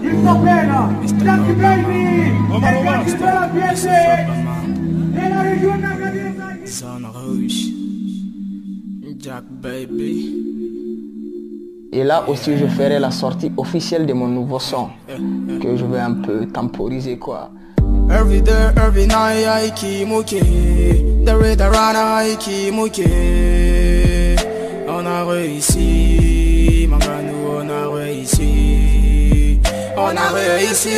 Il s'appelle Jack Baby. Et la région d'Agadir. Zone rouge. Jack Baby. Et là aussi, je ferai la sortie officielle de mon nouveau son, que je vais un peu temporiser quoi. Every day, every night, I keep okay. The red rana, I keep okay. On a réussi, mon gars, nous on a réussi. On a réussi.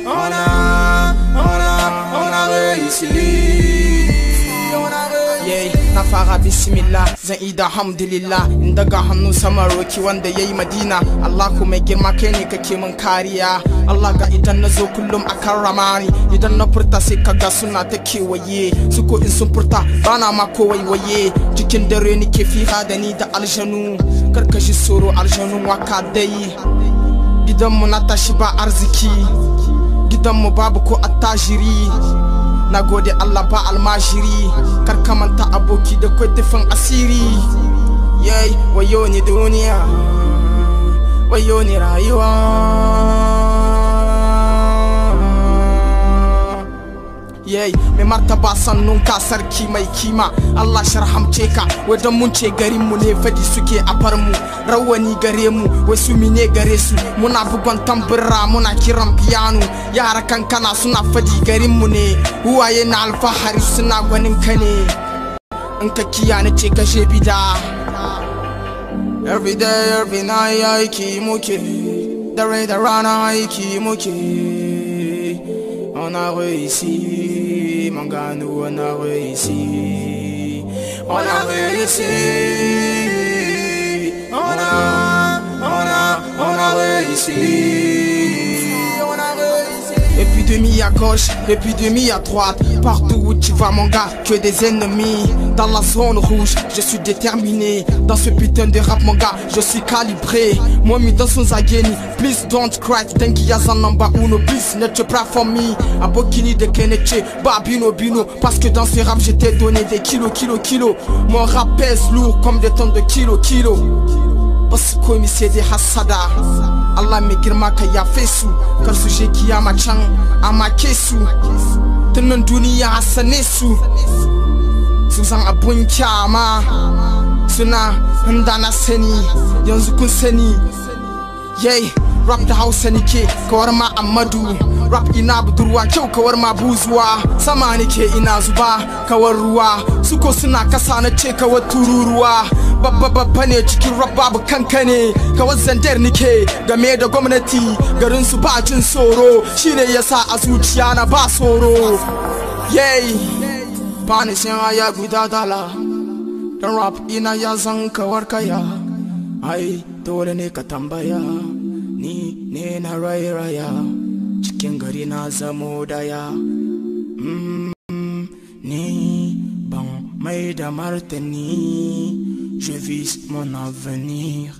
On a réussi. Yeah. Na fara bismillah zan ida hamdulillah in daga hannu sama roki wanda yayi madina Allahu mai girma kai ne kake mun kariya Allah ga idan nazo kullum akan ramani idan na furta sai kaga suna ta kewaye su ko in sun furta bana ma ko waiwaye cikin dare nake fiha da ni da aljanu karkashi soro aljanu waka dai gidan mu na tashi ba arziki gidan mu babu ko attajiri na gode Allah ba almajiri kar ka manta aboki da kwai tufin asiri yay wayo ni duniya wayo ni rayuwa yay mai martaba sannun ka sarki mai kima Allah sharhamce ka wadan mun ce garin mu ne fadi suke a bar mu rawani gare mu wasu mine gare su muna bugon tambura muna kiran piano yara kankana suna fadi garin mu ne huwaye na alfahari suna gwanin ka ne in ka kiyana ce ka bida every day every night aiki muke dare da rana aiki muke on a réussi, mon gars, nous on a réussi. On a réussi. On a réussi. Épidémie à gauche, épidémie à droite. Partout où tu vas mon gars, tu es des ennemis. Dans la zone rouge, je suis déterminé. Dans ce putain de rap mon gars, je suis calibré. Moi mi dans son zageni, please don't cry. Think ya zanamba uno, please not your pray for me. Abokini de Keneche, babino bino. Parce que dans ce rap je t'ai donné des kilos. Mon rap pèse lourd comme des tonnes de kilos. Basu komi sai dai hasada Allah mai girma ka yafe su kar su je kiyama can a make su tunan duniya hasane su san abun kyama suna inda na sani yanzu kun sani yay rap da Hausa nike kawar ma Amadu rap ina budurwa kyau kawar ma buzuwa sama nike ina zuba kawar ruwa suko suna kasa na ce kawar tururuwa babba ne cikin rap babu kankane kawar zandar nike game da gwamnati garin su ba jin tsoro shine yasa a zuciya na ba tsoro yay bani sin aya guda dala dan rap ina ya zan kawar kaya ai dole ne ka tambaya ni ne na raya cikin gari na zamo daya ni ban mai da martani je vise mon avenir.